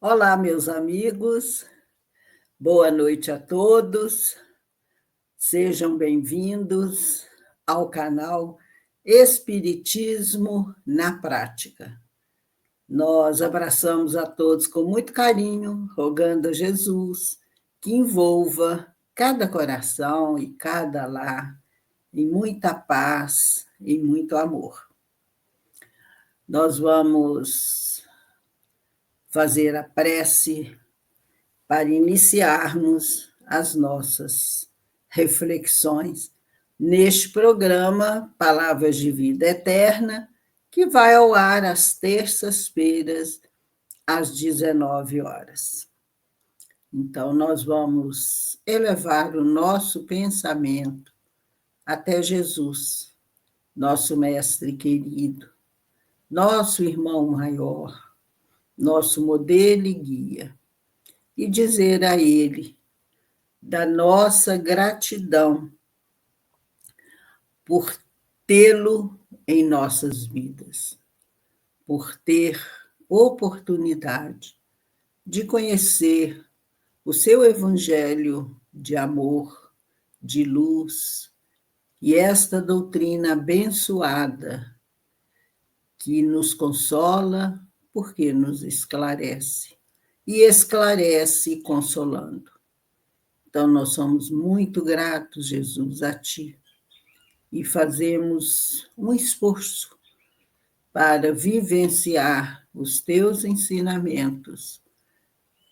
Olá, meus amigos, boa noite a todos, sejam bem-vindos ao canal Espiritismo na Prática. Nós abraçamos a todos com muito carinho, rogando a Jesus que envolva cada coração e cada lar em muita paz e muito amor. Nós vamos fazer a prece para iniciarmos as nossas reflexões neste programa Palavras de Vida Eterna, que vai ao ar às terças-feiras, às 19 horas. Então, nós vamos elevar o nosso pensamento até Jesus, nosso mestre querido, nosso irmão maior, nosso modelo e guia, e dizer a ele da nossa gratidão por tê-lo em nossas vidas, por ter oportunidade de conhecer o seu evangelho de amor, de luz, e esta doutrina abençoada que nos consola porque nos esclarece, e esclarece consolando. Então, nós somos muito gratos, Jesus, a Ti, e fazemos um esforço para vivenciar os Teus ensinamentos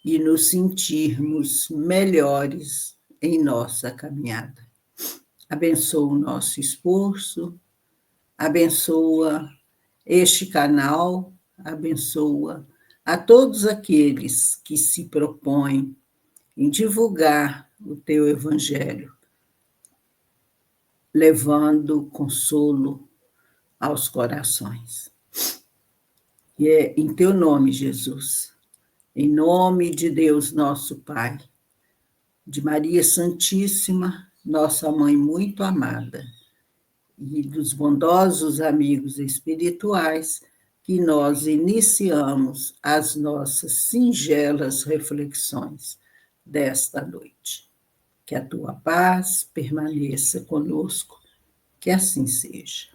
e nos sentirmos melhores em nossa caminhada. Abençoa o nosso esforço, abençoa este canal, abençoa a todos aqueles que se propõem em divulgar o Teu Evangelho, levando consolo aos corações. E é em Teu nome, Jesus, em nome de Deus nosso Pai, de Maria Santíssima, nossa Mãe muito amada, e dos bondosos amigos espirituais, que nós iniciamos as nossas singelas reflexões desta noite. Que a Tua paz permaneça conosco, que assim seja.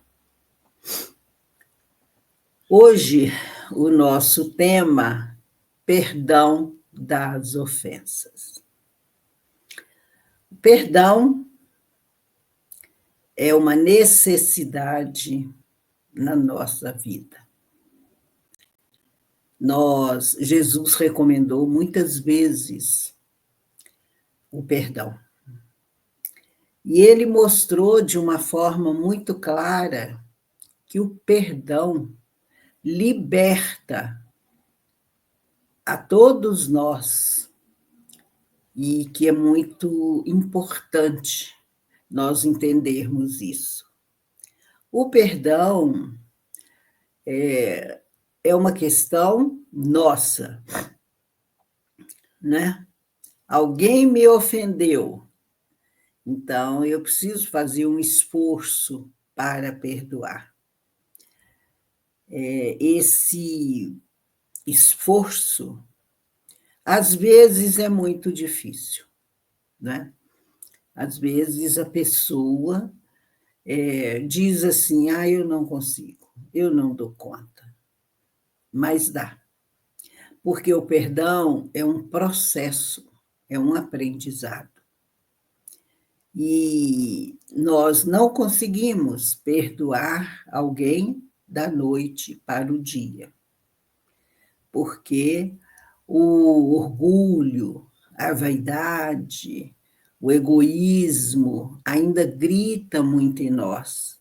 Hoje, o nosso tema, perdão das ofensas. O perdão é uma necessidade na nossa vida. Jesus recomendou muitas vezes o perdão. E ele mostrou de uma forma muito clara que o perdão liberta a todos nós e que é muito importante nós entendermos isso. O perdão é uma questão nossa, né? Alguém me ofendeu, então eu preciso fazer um esforço para perdoar. Esse esforço, às vezes, é muito difícil, né? Às vezes a pessoa diz assim, eu não consigo, eu não dou conta, mas dá. Porque o perdão é um processo, é um aprendizado. E nós não conseguimos perdoar alguém da noite para o dia, porque o orgulho, a vaidade, o egoísmo ainda grita muito em nós.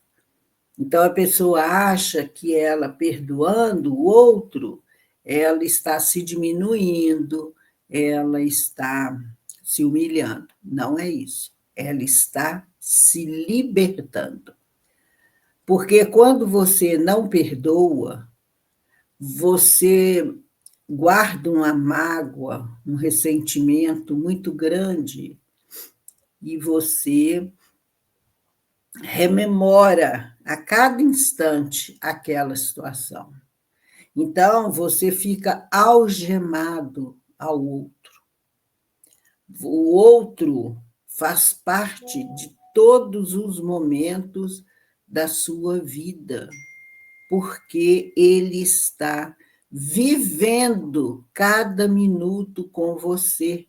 Então, a pessoa acha que ela, perdoando o outro, ela está se diminuindo, ela está se humilhando. Não é isso. Ela está se libertando. Porque quando você não perdoa, você guarda uma mágoa, um ressentimento muito grande e você rememora a cada instante aquela situação. Então, você fica algemado ao outro. O outro faz parte de todos os momentos da sua vida, porque ele está vivendo cada minuto com você,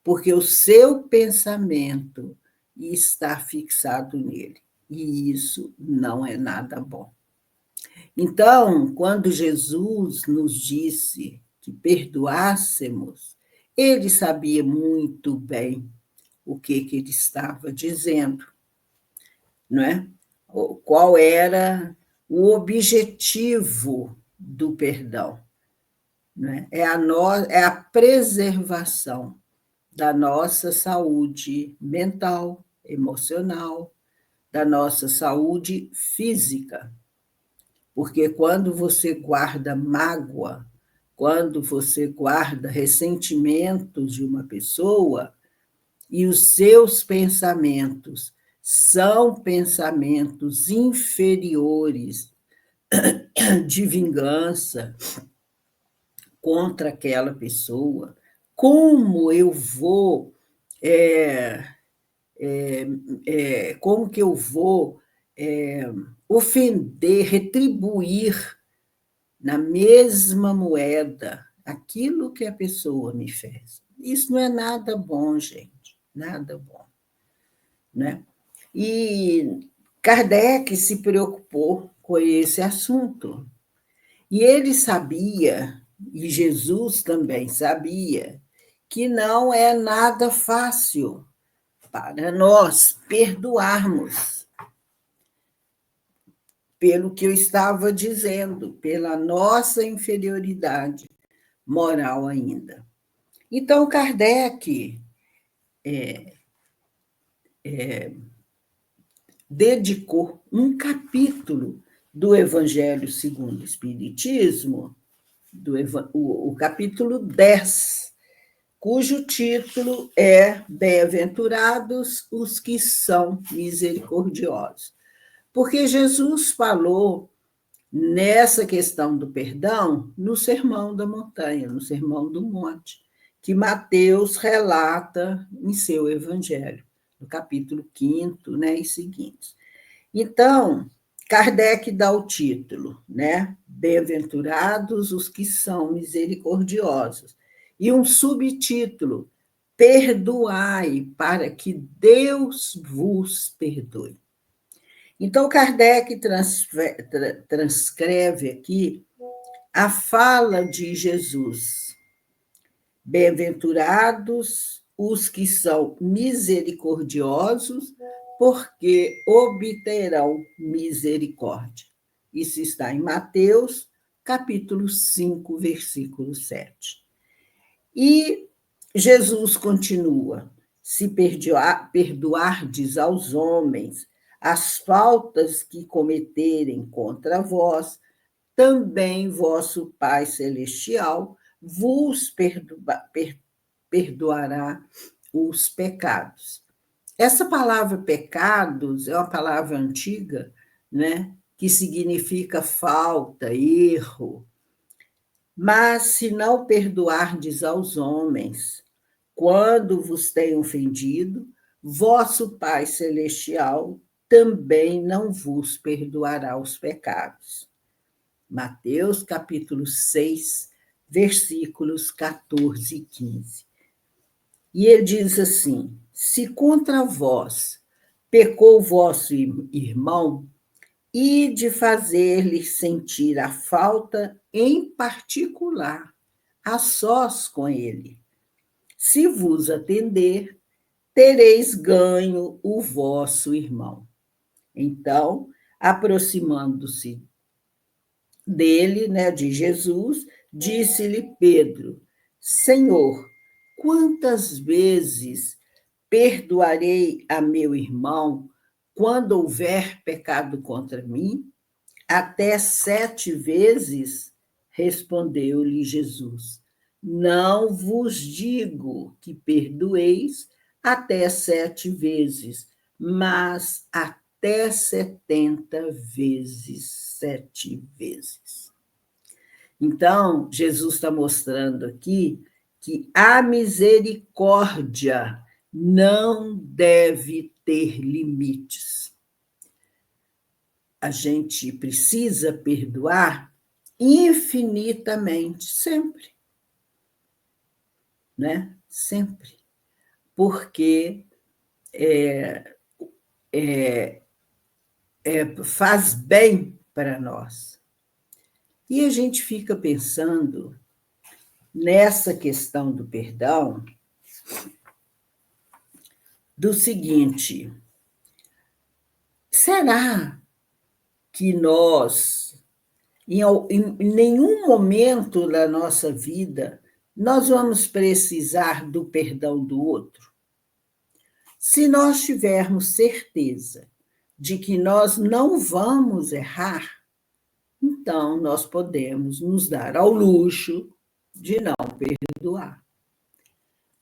porque o seu pensamento está fixado nele. E isso não é nada bom. Então, quando Jesus nos disse que perdoássemos, ele sabia muito bem o que ele estava dizendo, não é? Qual era o objetivo do perdão, não é? É a preservação da nossa saúde mental, emocional, da nossa saúde física. Porque quando você guarda mágoa, quando você guarda ressentimentos de uma pessoa, e os seus pensamentos são pensamentos inferiores de vingança contra aquela pessoa, como eu vou é, como que eu vou ofender, retribuir na mesma moeda aquilo que a pessoa me fez? Isso não é nada bom, gente, nada bom, né? E Kardec se preocupou com esse assunto. E ele sabia, e Jesus também sabia, que não é nada fácil para nós perdoarmos, pelo que eu estava dizendo, pela nossa inferioridade moral ainda. Então, Kardec dedicou um capítulo do Evangelho segundo o Espiritismo, o capítulo 10, cujo título é Bem-aventurados os que são misericordiosos. Porque Jesus falou nessa questão do perdão no Sermão da Montanha, no Sermão do Monte, que Mateus relata em seu Evangelho, no capítulo 5º, né, e seguintes. Então, Kardec dá o título, né? Bem-aventurados os que são misericordiosos. E um subtítulo, perdoai para que Deus vos perdoe. Então, Kardec transcreve aqui a fala de Jesus. Bem-aventurados os que são misericordiosos, porque obterão misericórdia. Isso está em Mateus, capítulo 5, versículo 7. E Jesus continua: se perdoardes aos homens as faltas que cometerem contra vós, também vosso Pai Celestial vos perdoará os pecados. Essa palavra pecados é uma palavra antiga, né, que significa falta, erro. Mas se não perdoardes aos homens, quando vos têm ofendido, vosso Pai Celestial também não vos perdoará os pecados. Mateus capítulo 6, versículos 14 e 15. E ele diz assim: se contra vós pecou vosso irmão, ide fazer-lhe sentir a falta em particular, a sós com ele. Se vos atender, tereis ganho o vosso irmão. Então, aproximando-se dele, né, de Jesus, disse-lhe Pedro: Senhor, quantas vezes perdoarei a meu irmão quando houver pecado contra mim? Até 7 vezes? Respondeu-lhe Jesus: não vos digo que perdoeis até 7 vezes, mas até 70 vezes 7 vezes. Então, Jesus está mostrando aqui que a misericórdia não deve ter limites. A gente precisa perdoar infinitamente, sempre, né? Sempre. Porque faz bem para nós. E a gente fica pensando nessa questão do perdão do seguinte: será que nós, em nenhum momento da nossa vida, nós vamos precisar do perdão do outro? Se nós tivermos certeza de que nós não vamos errar, então nós podemos nos dar ao luxo de não perdoar.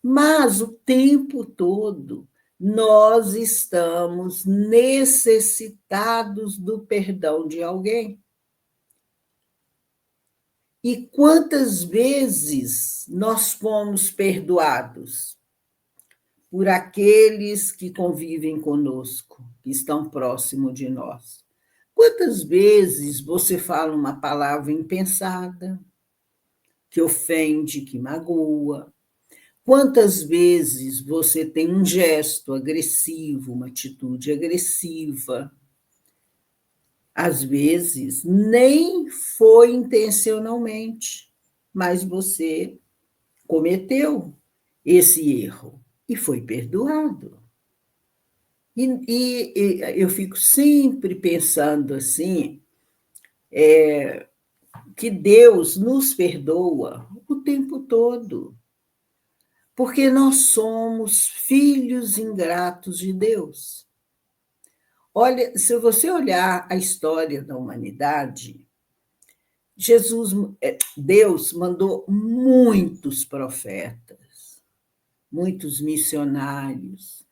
Mas o tempo todo nós estamos necessitados do perdão de alguém. E quantas vezes nós fomos perdoados por aqueles que convivem conosco, que estão próximo de nós? Quantas vezes você fala uma palavra impensada, que ofende, que magoa? Quantas vezes você tem um gesto agressivo, uma atitude agressiva? Às vezes, nem foi intencionalmente, mas você cometeu esse erro e foi perdoado. E eu fico sempre pensando assim, que Deus nos perdoa o tempo todo, porque nós somos filhos ingratos de Deus. Olha, se você olhar a história da humanidade, Deus mandou muitos profetas, muitos missionários,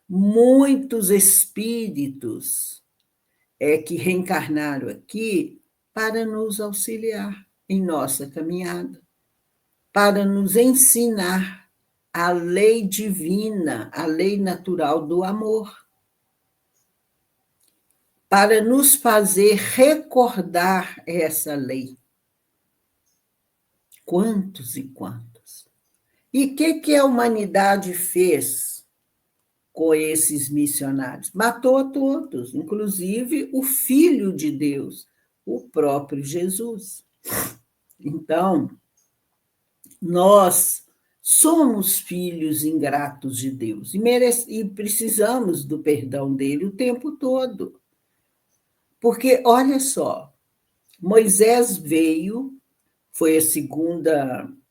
muitos espíritos que reencarnaram aqui para nos auxiliar em nossa caminhada, para nos ensinar a lei divina, a lei natural do amor, para nos fazer recordar essa lei. Quantos e quantos? E o que a humanidade fez com esses missionários? Matou a todos, inclusive o Filho de Deus, o próprio Jesus. Então, nós somos filhos ingratos de Deus e precisamos do perdão dele o tempo todo. Porque, olha só, Moisés veio, foi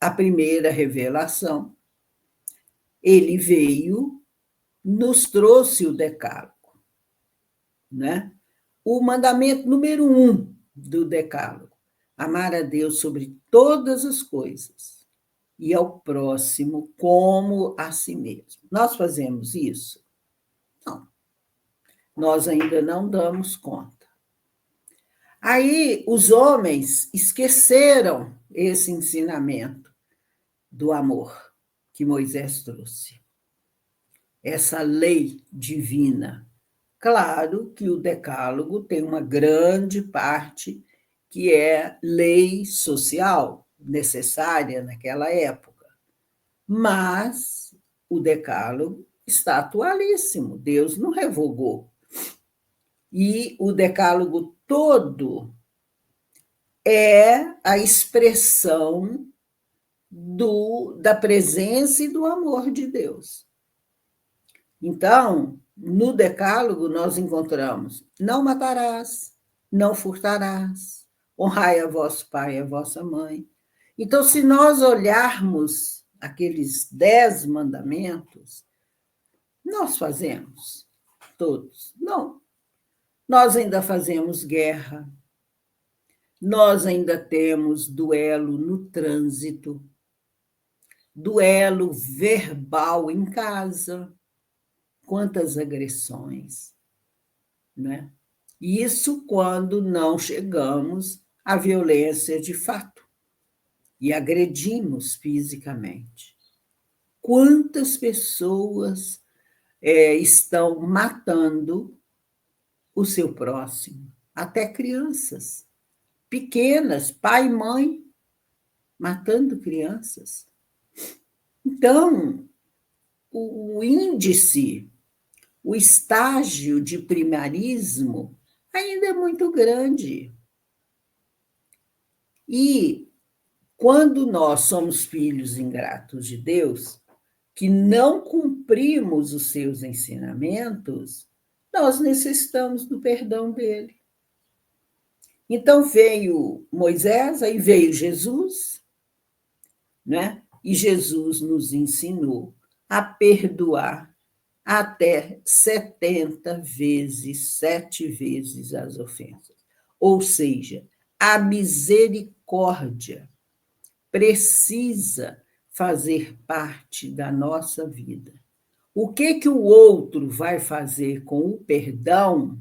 a primeira revelação. Ele veio, nos trouxe o decálogo, né? O mandamento número 1 do decálogo: amar a Deus sobre todas as coisas e ao próximo como a si mesmo. Nós fazemos isso? Não. Nós ainda não damos conta. Aí os homens esqueceram esse ensinamento do amor que Moisés trouxe, essa lei divina. Claro que o Decálogo tem uma grande parte que é lei social, necessária naquela época, mas o Decálogo está atualíssimo, Deus não revogou. E o Decálogo todo é a expressão da presença e do amor de Deus. Então, no Decálogo, nós encontramos: não matarás, não furtarás, honrai a vosso pai e a vossa mãe. Então, se nós olharmos aqueles 10 mandamentos, nós fazemos todos? Não. Nós ainda fazemos guerra, nós ainda temos duelo no trânsito, duelo verbal em casa. Quantas agressões, né? Isso quando não chegamos a violência de fato e agredimos fisicamente. Quantas pessoas estão matando o seu próximo? Até crianças pequenas, pai e mãe, matando crianças. Então, o índice, o estágio de primarismo ainda é muito grande. E quando nós somos filhos ingratos de Deus, que não cumprimos os seus ensinamentos, nós necessitamos do perdão dele. Então veio Moisés, aí veio Jesus, né? E Jesus nos ensinou a perdoar até 70 vezes, 7 vezes as ofensas. Ou seja, a misericórdia precisa fazer parte da nossa vida. O que o outro vai fazer com o perdão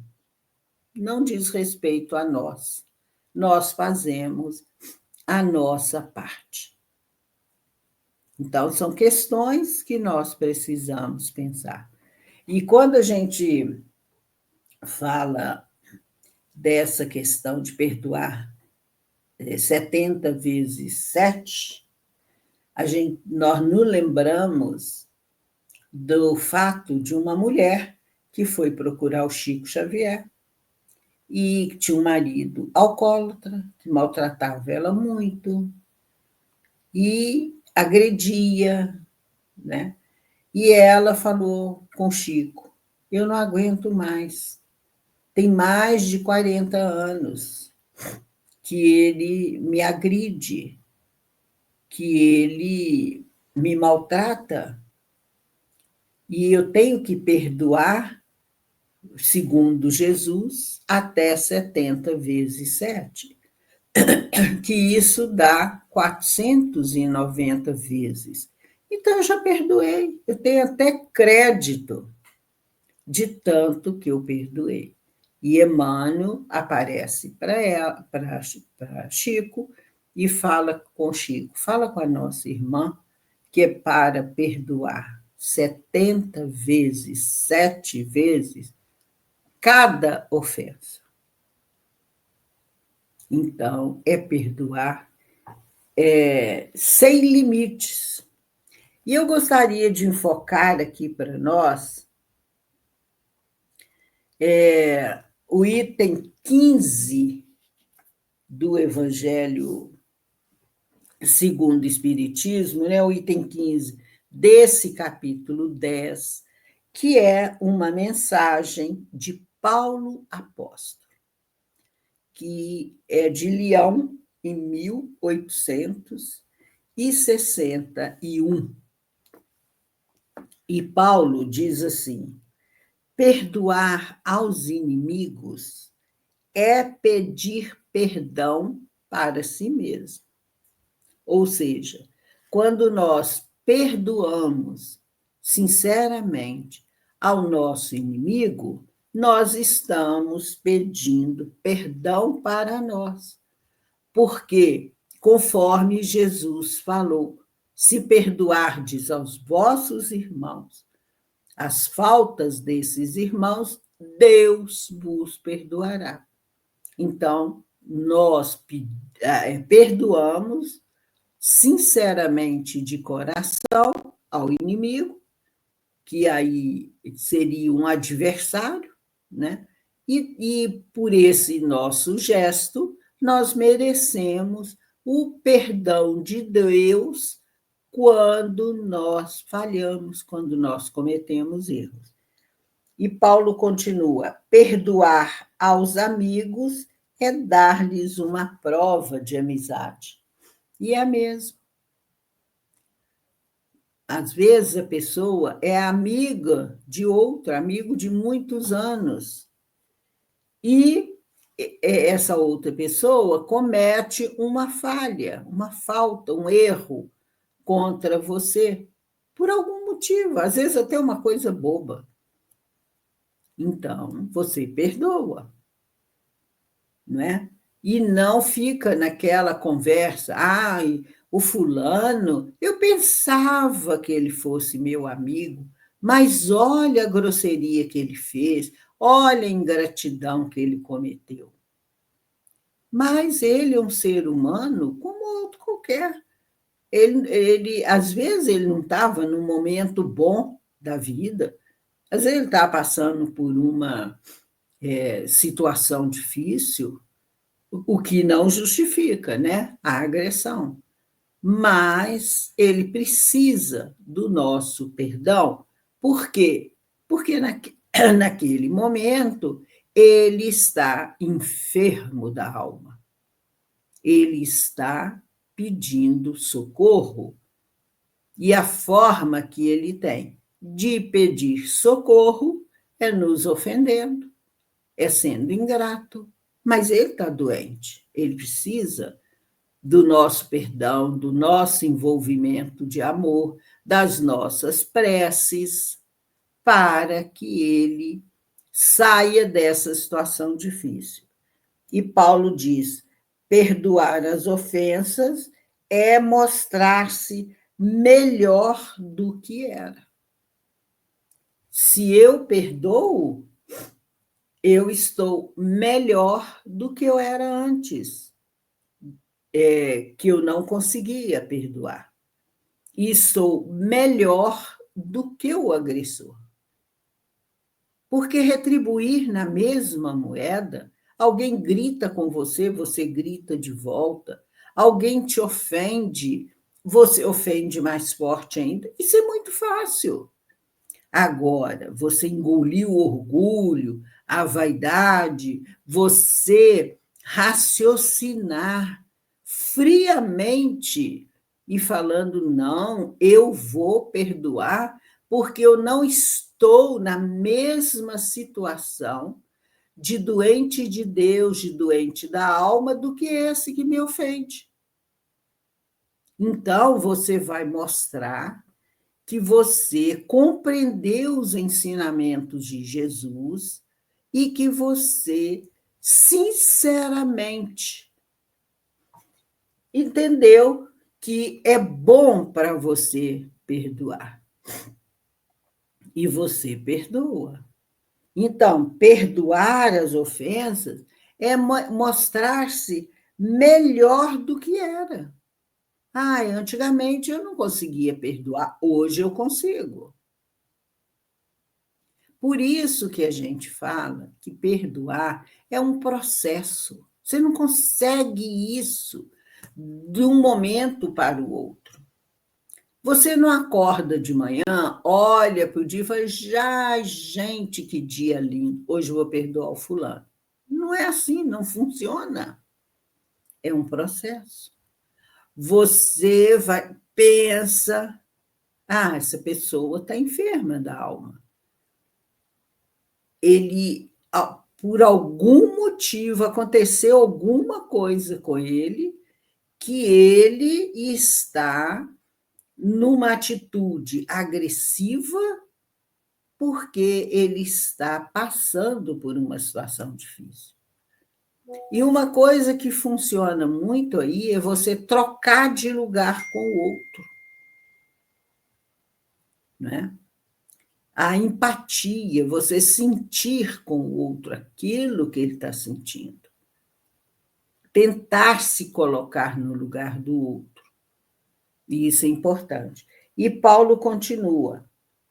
não diz respeito a nós. Nós fazemos a nossa parte. Então, são questões que nós precisamos pensar. E quando a gente fala dessa questão de perdoar 70 vezes 7, nós nos lembramos do fato de uma mulher que foi procurar o Chico Xavier e tinha um marido alcoólatra, que maltratava ela muito e agredia, né? E ela falou com o Chico: eu não aguento mais. Tem mais de 40 anos que ele me agride, que ele me maltrata, e eu tenho que perdoar, segundo Jesus, até 70 vezes 7, que isso dá 490 vezes. Então, eu já perdoei, eu tenho até crédito de tanto que eu perdoei. E Emmanuel aparece para Chico e fala com Chico, fala com a nossa irmã, que é para perdoar 70 vezes, 7 vezes, cada ofensa. Então, é perdoar sem limites. E eu gostaria de enfocar aqui para nós o item 15 do Evangelho segundo o Espiritismo, né, o item 15 desse capítulo 10, que é uma mensagem de Paulo Apóstolo, que é de Leão, em 1861. E Paulo diz assim: perdoar aos inimigos é pedir perdão para si mesmo. Ou seja, quando nós perdoamos sinceramente ao nosso inimigo, nós estamos pedindo perdão para nós. Porque, conforme Jesus falou, se perdoardes aos vossos irmãos as faltas desses irmãos, Deus vos perdoará. Então, nós perdoamos sinceramente de coração ao inimigo, que aí seria um adversário, né? E por esse nosso gesto, nós merecemos o perdão de Deus quando nós falhamos, quando nós cometemos erros. E Paulo continua: perdoar aos amigos é dar-lhes uma prova de amizade. E é mesmo. Às vezes a pessoa é amiga de outro, amigo de muitos anos, e essa outra pessoa comete uma falha, uma falta, um erro contra você, por algum motivo, às vezes até uma coisa boba. Então, você perdoa, não é? e não fica naquela conversa, ai, o fulano, eu pensava que ele fosse meu amigo, mas olha a grosseria que ele fez, olha a ingratidão que ele cometeu. Mas ele é um ser humano como outro qualquer. Às vezes, ele não estava num momento bom da vida, às vezes ele estava passando por uma situação difícil, o que não justifica, né, a agressão. Mas ele precisa do nosso perdão. Por quê? Porque naquele momento ele está enfermo da alma. Ele está pedindo socorro. E a forma que ele tem de pedir socorro é nos ofendendo, é sendo ingrato. Mas ele está doente, ele precisa do nosso perdão, do nosso envolvimento de amor, das nossas preces, para que ele saia dessa situação difícil. E Paulo diz: perdoar as ofensas é mostrar-se melhor do que era. Se eu perdoo, eu estou melhor do que eu era antes, que eu não conseguia perdoar. E sou melhor do que o agressor. Porque retribuir na mesma moeda, alguém grita com você, você grita de volta, alguém te ofende, você ofende mais forte ainda. Isso é muito fácil. Agora, você engoliu o orgulho, a vaidade, você raciocinar friamente e falando, não, eu vou perdoar, porque eu não estou na mesma situação de doente de Deus, de doente da alma, do que esse que me ofende. Então, você vai mostrar que você compreendeu os ensinamentos de Jesus e que você, sinceramente, entendeu que é bom para você perdoar. E você perdoa. Então, perdoar as ofensas é mostrar-se melhor do que era. Antigamente eu não conseguia perdoar, hoje eu consigo. Por isso que a gente fala que perdoar é um processo. Você não consegue isso de um momento para o outro. Você não acorda de manhã, olha para o dia e fala, já, gente, que dia lindo, hoje eu vou perdoar o fulano. Não é assim, não funciona. É um processo. Você vai, pensa, essa pessoa está enferma da alma. Ele, por algum motivo, aconteceu alguma coisa com ele, que ele está numa atitude agressiva, porque ele está passando por uma situação difícil. E uma coisa que funciona muito aí é você trocar de lugar com o outro, né? A empatia, você sentir com o outro aquilo que ele está sentindo. Tentar se colocar no lugar do outro. E isso é importante. E Paulo continua: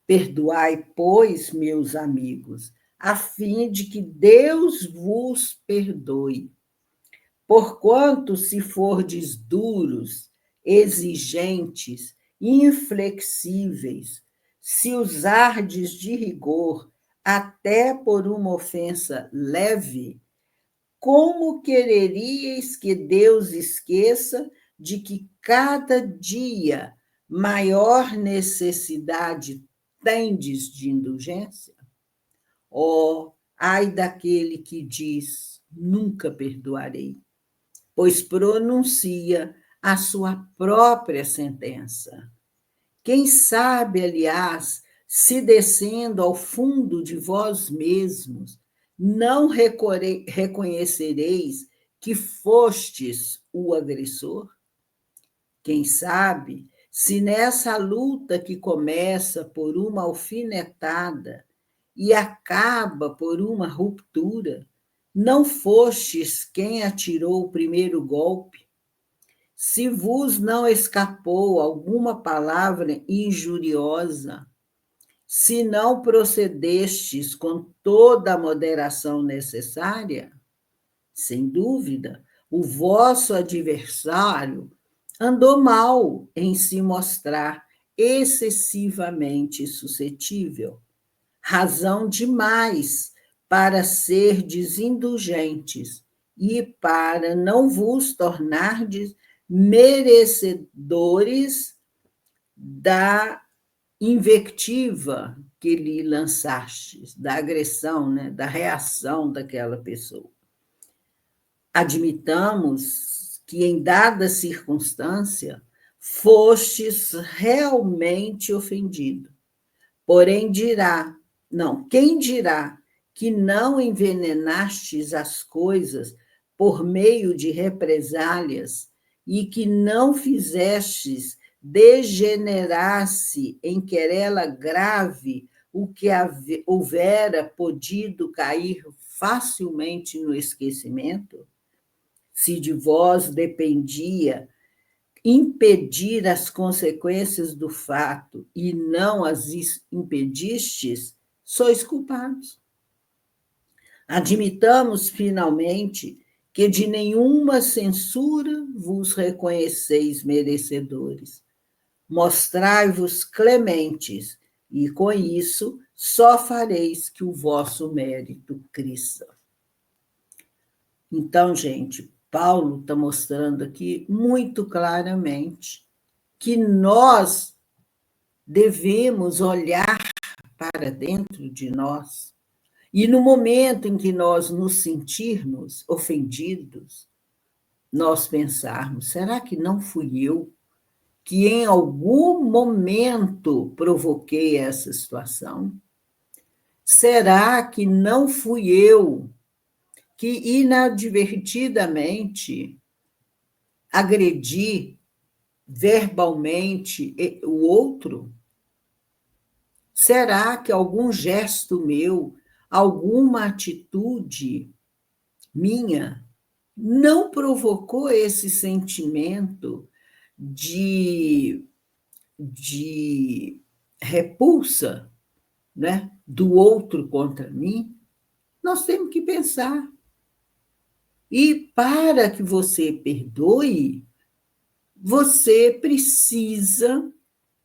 perdoai, pois, meus amigos, a fim de que Deus vos perdoe. Porquanto, se fordes duros, exigentes, inflexíveis, se usardes de rigor até por uma ofensa leve, como quereríeis que Deus esqueça de que cada dia maior necessidade tendes de indulgência? Ai daquele que diz, nunca perdoarei, pois pronuncia a sua própria sentença. Quem sabe, aliás, se descendo ao fundo de vós mesmos, não reconhecereis que fostes o agressor? Quem sabe, se nessa luta que começa por uma alfinetada e acaba por uma ruptura, não fostes quem atirou o primeiro golpe? Se vos não escapou alguma palavra injuriosa, se não procedestes com toda a moderação necessária, sem dúvida, o vosso adversário andou mal em se mostrar excessivamente suscetível, razão demais para serdes indulgentes e para não vos tornardes merecedores da invectiva que lhe lançastes, da agressão, né, da reação daquela pessoa. Admitamos que, em dada circunstância, fostes realmente ofendido. Porém, quem dirá que não envenenastes as coisas por meio de represálias e que não fizestes degenerar-se em querela grave o que houvera podido cair facilmente no esquecimento? Se de vós dependia impedir as consequências do fato e não as impedistes, sois culpados. Admitamos, finalmente, que de nenhuma censura vos reconheceis merecedores. Mostrai-vos clementes, e com isso só fareis que o vosso mérito cresça. Então, gente, Paulo está mostrando aqui muito claramente que nós devemos olhar para dentro de nós e, no momento em que nós nos sentirmos ofendidos, nós pensarmos: será que não fui eu que em algum momento provoquei essa situação? Será que não fui eu que inadvertidamente agredi verbalmente o outro? Será que algum gesto meu, alguma atitude minha, não provocou esse sentimento de repulsa, né, do outro contra mim? Nós temos que pensar. E para que você perdoe, você precisa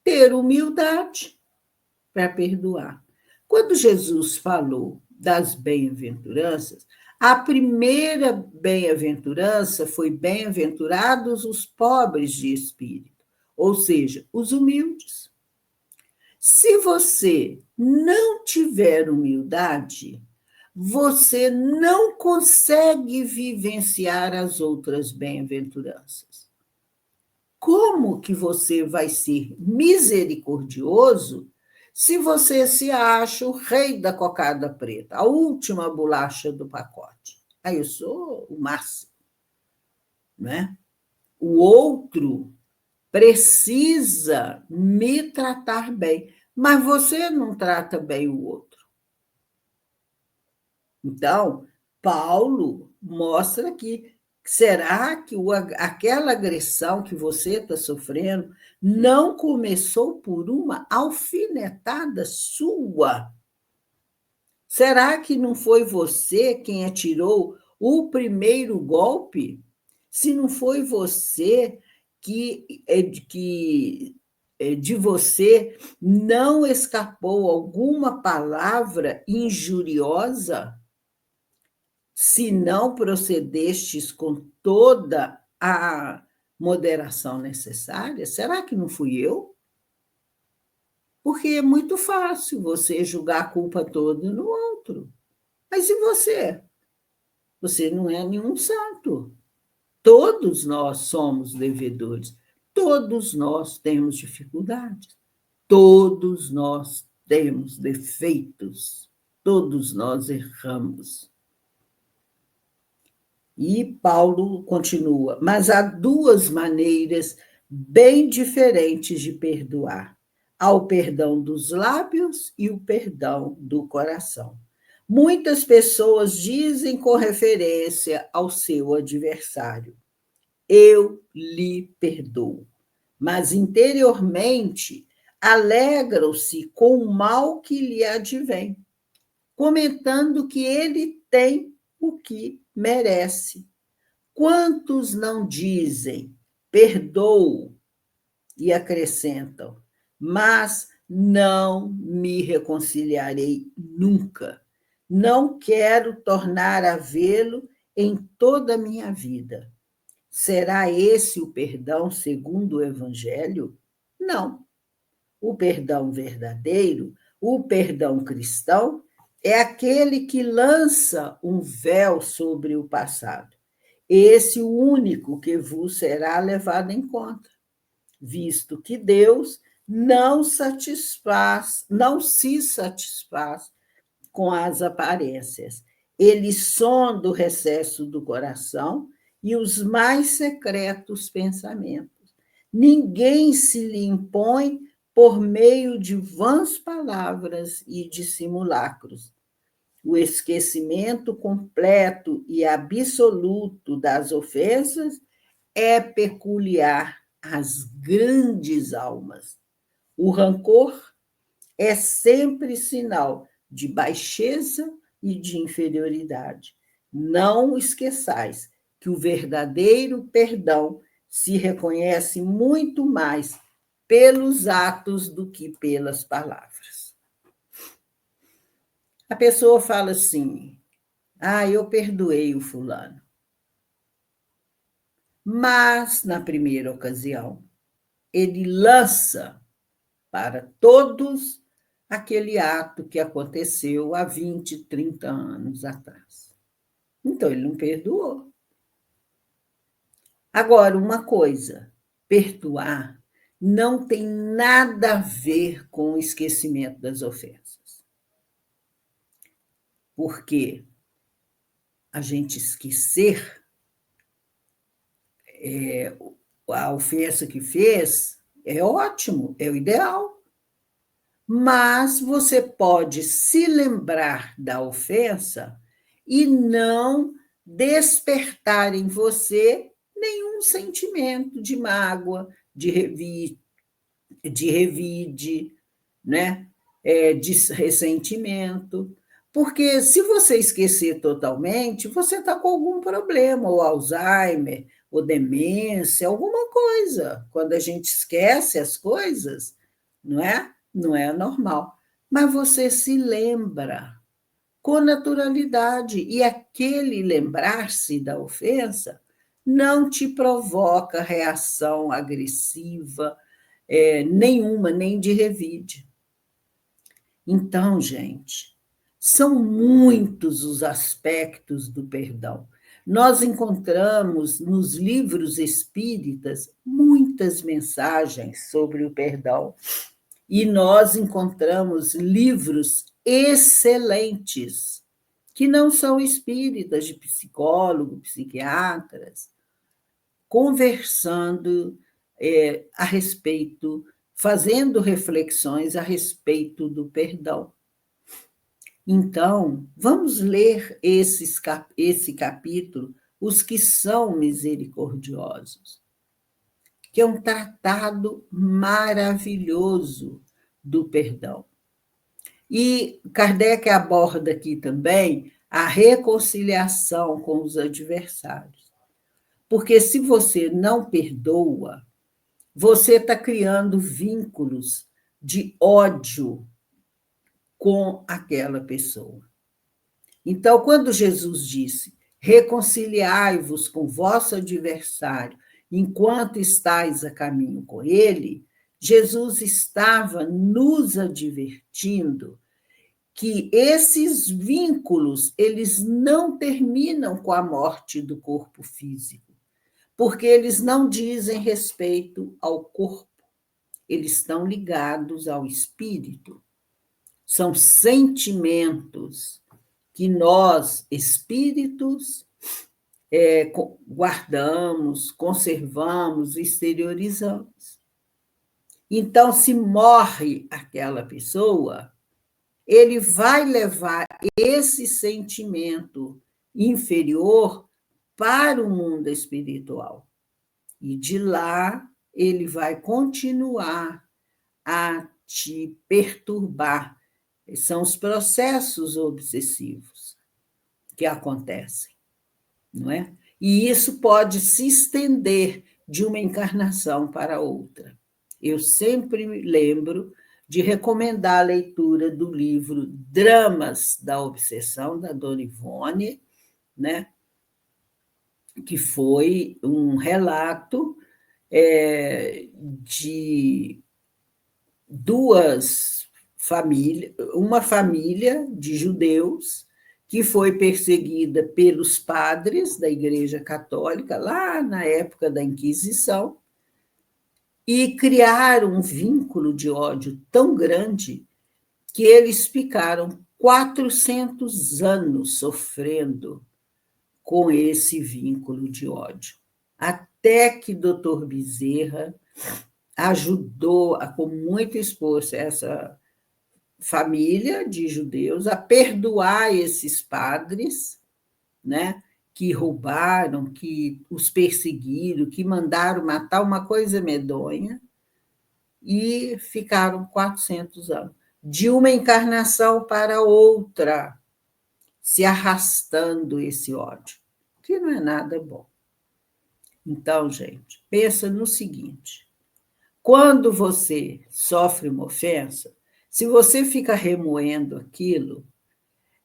ter humildade para perdoar. Quando Jesus falou das bem-aventuranças, a primeira bem-aventurança foi: bem-aventurados os pobres de espírito, ou seja, os humildes. Se você não tiver humildade, você não consegue vivenciar as outras bem-aventuranças. Como que você vai ser misericordioso se você se acha o rei da cocada preta, a última bolacha do pacote? Aí eu sou o máximo, né? O outro precisa me tratar bem, mas você não trata bem o outro. Então, Paulo mostra que será que aquela agressão que você está sofrendo não começou por uma alfinetada sua? Será que não foi você quem atirou o primeiro golpe? Se não foi você que de você não escapou alguma palavra injuriosa? Se não procedestes com toda a moderação necessária, será que não fui eu? Porque é muito fácil você julgar a culpa toda no outro. Mas e você? Você não é nenhum santo. Todos nós somos devedores. Todos nós temos dificuldades. Todos nós temos defeitos. Todos nós erramos. E Paulo continua, mas há duas maneiras bem diferentes de perdoar: há o perdão dos lábios e o perdão do coração. Muitas pessoas dizem com referência ao seu adversário: eu lhe perdoo, mas interiormente alegram-se com o mal que lhe advém, comentando que ele tem o que merece. Quantos não dizem, perdoo, e acrescentam, mas não me reconciliarei nunca. Não quero tornar a vê-lo em toda a minha vida. Será esse o perdão segundo o Evangelho? Não. O perdão verdadeiro, o perdão cristão, é aquele que lança um véu sobre o passado. Esse o único que vos será levado em conta, visto que Deus não se satisfaz com as aparências. Ele sonda o recesso do coração e os mais secretos pensamentos. Ninguém se lhe impõe por meio de vãs palavras e de simulacros. O esquecimento completo e absoluto das ofensas é peculiar às grandes almas. O rancor é sempre sinal de baixeza e de inferioridade. Não esqueçais que o verdadeiro perdão se reconhece muito mais pelos atos do que pelas palavras. A pessoa fala assim: eu perdoei o fulano. Mas, na primeira ocasião, ele lança para todos aquele ato que aconteceu há 20, 30 anos atrás. Então, ele não perdoou. Agora, uma coisa: perdoar não tem nada a ver com o esquecimento das ofensas. Porque a gente esquecer a ofensa que fez é ótimo, é o ideal. Mas você pode se lembrar da ofensa e não despertar em você nenhum sentimento de mágoa, de revide, né? De ressentimento. Porque se você esquecer totalmente, você está com algum problema, ou Alzheimer, ou demência, alguma coisa. Quando a gente esquece as coisas, não é? Não é normal. Mas você se lembra com naturalidade, e aquele lembrar-se da ofensa não te provoca reação agressiva nenhuma, nem de revide. Então, gente, são muitos os aspectos do perdão. Nós encontramos nos livros espíritas muitas mensagens sobre o perdão. E nós encontramos livros excelentes, que não são espíritas, de psicólogos, psiquiatras, conversando a respeito, fazendo reflexões a respeito do perdão. Então, vamos ler esse capítulo, Os que são misericordiosos, que é um tratado maravilhoso do perdão. E Kardec aborda aqui também a reconciliação com os adversários. Porque se você não perdoa, você está criando vínculos de ódio com aquela pessoa. Então, quando Jesus disse: reconciliai-vos com vosso adversário enquanto estáis a caminho com ele, Jesus estava nos advertindo que esses vínculos, eles não terminam com a morte do corpo físico, porque eles não dizem respeito ao corpo, eles estão ligados ao espírito. São sentimentos que nós, espíritos, guardamos, conservamos, exteriorizamos. Então, se morre aquela pessoa, ele vai levar esse sentimento inferior para o mundo espiritual. E de lá ele vai continuar a te perturbar. São os processos obsessivos que acontecem, não é? E isso pode se estender de uma encarnação para outra. Eu sempre me lembro de recomendar a leitura do livro Dramas da Obsessão, da Dona Ivone, né? Que foi um relato de duas famílias, uma família de judeus que foi perseguida pelos padres da Igreja Católica, lá na época da Inquisição, e criaram um vínculo de ódio tão grande que eles ficaram 400 anos sofrendo com esse vínculo de ódio. Até que Dr. Bezerra ajudou, com muito esforço, essa família de judeus a perdoar esses padres, né, que roubaram, que os perseguiram, que mandaram matar, uma coisa medonha, e ficaram 400 anos, de uma encarnação para outra, se arrastando esse ódio, que não é nada bom. Então, gente, pensa no seguinte: quando você sofre uma ofensa, se você fica remoendo aquilo,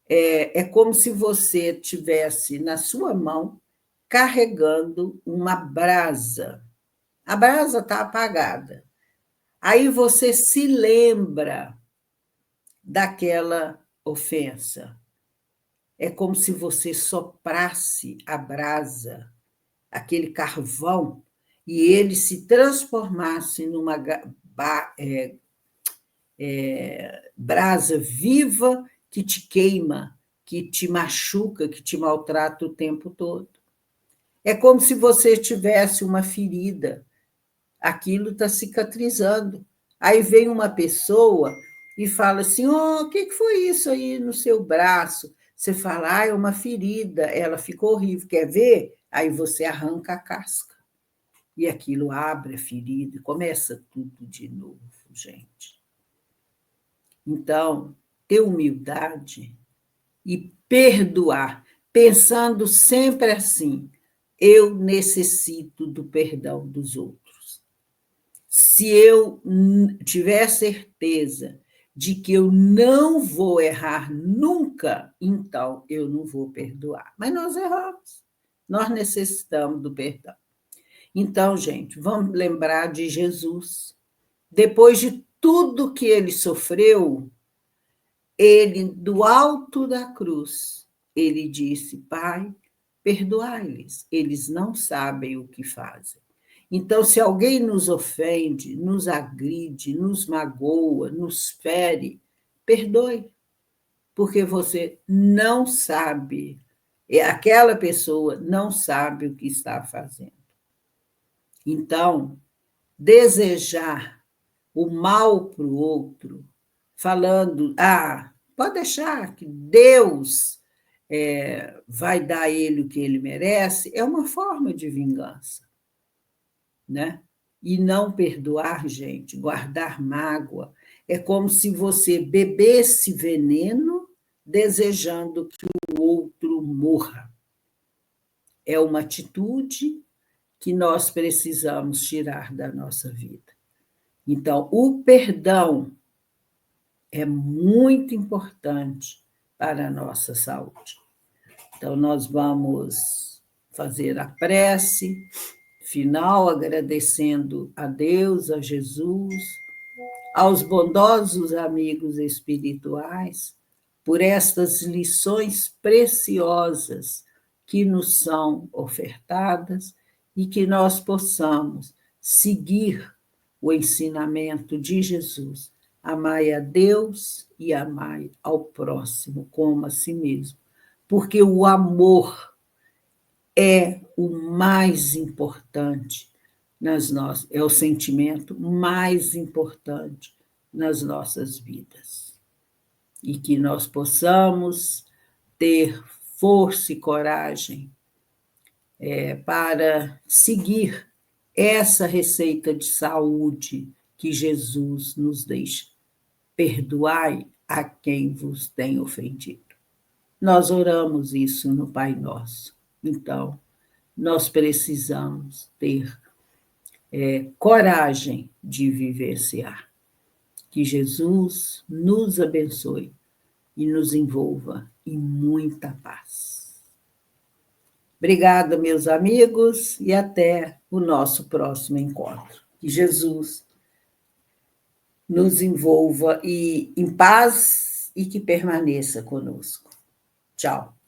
é como se você tivesse na sua mão carregando uma brasa. A brasa está apagada. Aí você se lembra daquela ofensa. É como se você soprasse a brasa, aquele carvão, e ele se transformasse numa brasa viva que te queima, que te machuca, que te maltrata o tempo todo. É como se você tivesse uma ferida, aquilo está cicatrizando. Aí vem uma pessoa e fala assim: oh, o que foi isso aí no seu braço? Você fala: ah, é uma ferida, ela ficou horrível, quer ver? Aí você arranca a casca. E aquilo abre a ferida e começa tudo de novo, gente. Então, ter humildade e perdoar, pensando sempre assim: eu necessito do perdão dos outros. Se eu tiver certeza de que eu não vou errar nunca, então eu não vou perdoar. Mas nós erramos, nós necessitamos do perdão. Então, gente, vamos lembrar de Jesus. Depois de tudo que ele sofreu, ele, do alto da cruz, ele disse: Pai, perdoai-lhes, eles não sabem o que fazem. Então, se alguém nos ofende, nos agride, nos magoa, nos fere, perdoe, porque você não sabe, aquela pessoa não sabe o que está fazendo. Então, desejar o mal para o outro, falando: pode deixar que Deus vai dar a ele o que ele merece, é uma forma de vingança, né? E não perdoar, gente, guardar mágoa, é como se você bebesse veneno desejando que o outro morra. É uma atitude que nós precisamos tirar da nossa vida. Então, o perdão é muito importante para a nossa saúde. Então, nós vamos fazer a prece final, agradecendo a Deus, a Jesus, aos bondosos amigos espirituais, por estas lições preciosas que nos são ofertadas e que nós possamos seguir o ensinamento de Jesus. Amai a Deus e amai ao próximo como a si mesmo, porque o amor é o mais importante é o sentimento mais importante nas nossas vidas. E que nós possamos ter força e coragem para seguir essa receita de saúde que Jesus nos deixa. Perdoai a quem vos tem ofendido. Nós oramos isso no Pai Nosso. Então, nós precisamos ter coragem de vivenciar. Que Jesus nos abençoe e nos envolva em muita paz. Obrigada, meus amigos, e até o nosso próximo encontro. Que Jesus nos envolva em paz e que permaneça conosco. Tchau.